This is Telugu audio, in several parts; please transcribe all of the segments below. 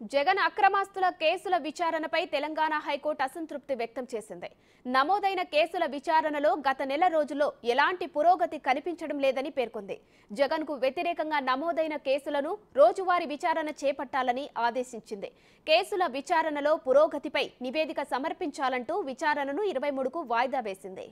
జగన్ అక్రమాస్తుల కేసుల విచారణపై తెలంగాణ హైకోర్టు అసంతృప్తి వ్యక్తం చేసింది. నమోదైన కేసుల విచారణలో గత నెల రోజుల్లో ఎలాంటి పురోగతి కనిపించడం లేదని పేర్కొంది. జగన్ కు వ్యతిరేకంగా నమోదైన కేసులను రోజువారీ విచారణ చేపట్టాలని ఆదేశించింది. కేసుల విచారణలో పురోగతిపై నివేదిక సమర్పించాలంటూ విచారణను 23కు వాయిదా వేసింది.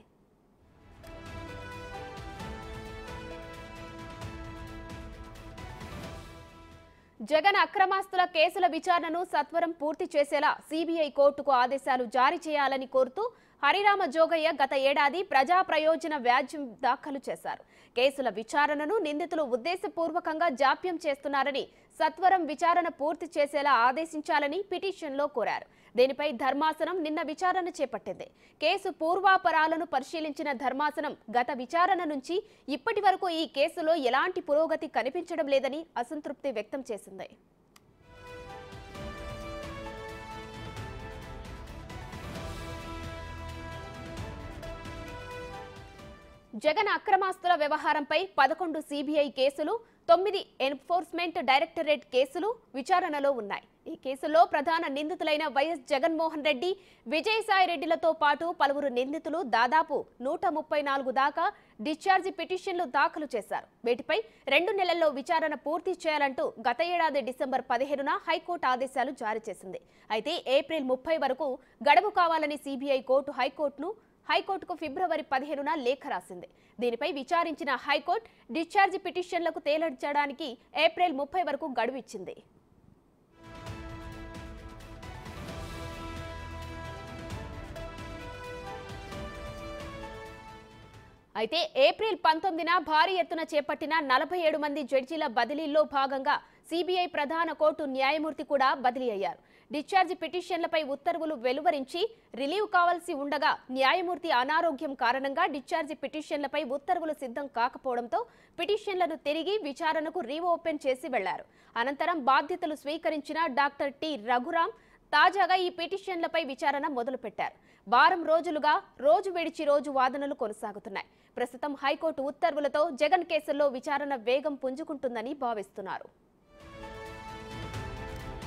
జగన్ అక్రమాస్తుల కేసుల విచారణను సత్వరం పూర్తి చేసేలా సిబిఐ కోర్టుకు ఆదేశాలు జారీ చేయాలని కోరుతూ హరిరామ జోగయ్య గత ఏడాది ప్రజా ప్రయోజన వ్యాజ్యం దాఖలు చేశారు. కేసుల విచారణను నిందితులు ఉద్దేశపూర్వకంగా జాప్యం చేస్తున్నారని, సత్వరం విచారణ పూర్తి చేసేలా ఆదేశించాలని పిటిషన్లో కోరారు. దీనిపై ధర్మాసనం నిన్న విచారణ చేపట్టింది. కేసు పూర్వాపరాలను పరిశీలించిన ధర్మాసనం గత విచారణ నుంచి ఇప్పటి వరకు ఈ కేసులో ఎలాంటి పురోగతి కనిపించడం లేదని అసంతృప్తి వ్యక్తం చేసింది. జగన్ అక్రమాస్తుల వ్యవహారంపై 11 సిబిఐ కేసులు, 9 ఎన్ఫోర్స్మెంట్ డైరెక్టరేట్ కేసులు విచారణలో ఉన్నాయి. ఈ కేసులో ప్రధాన నిందితులైన వైఎస్ జగన్మోహన్ రెడ్డి, విజయసాయిరెడ్డిలతో పాటు పలువురు నిందితులు దాదాపు 134 దాకా డిశ్చార్జి పిటిషన్లు దాఖలు చేశారు. వీటిపై 2 నెలల్లో విచారణ పూర్తి చేయాలంటూ గత ఏడాది డిసెంబర్ 15న హైకోర్టు ఆదేశాలు జారీ చేసింది. అయితే ఏప్రిల్ 30 వరకు గడువు కావాలని సిబిఐ కోర్టు హైకోర్టుకు ఫిబ్రవరి 15న లేఖ రాసింది. దీనిపై విచారించిన హైకోర్టు డిశ్చార్జి పిటిషన్లకు తేల్చడానికి ఏప్రిల్ 30 వరకు గడువు ఇచ్చింది. అయితే ఏప్రిల్ 19న భారీ ఎత్తున చేపట్టిన 47 మంది జడ్జీల బదిలీల్లో భాగంగా సిబిఐ ప్రధాన కోర్టు న్యాయమూర్తి కూడా బదిలీ అయ్యారు. డిశ్చార్జి పిటిషన్లపై ఉత్తర్వులు వెలువరించి రిలీవ్ కావాల్సి ఉండగా న్యాయమూర్తి అనారోగ్యం కారణంగా డిశ్చార్జి పిటిషన్లపై ఉత్తర్వులు సిద్ధం కాకపోవడంతో పిటిషన్లను తిరిగి విచారణకు రీఓపెన్ చేసి వెళ్లారు. అనంతరం బాధ్యతలు స్వీకరించిన డాక్టర్ టి రఘురాం తాజాగా ఈ పిటిషన్లపై విచారణ మొదలుపెట్టారు. వారం రోజులుగా రోజు విడిచి రోజు వాదనలు కొనసాగుతున్నాయి. ప్రస్తుతం హైకోర్టు ఉత్తర్వులతో జగన్ కేసుల్లో విచారణ వేగం పుంజుకుంటుందని భావిస్తున్నారు.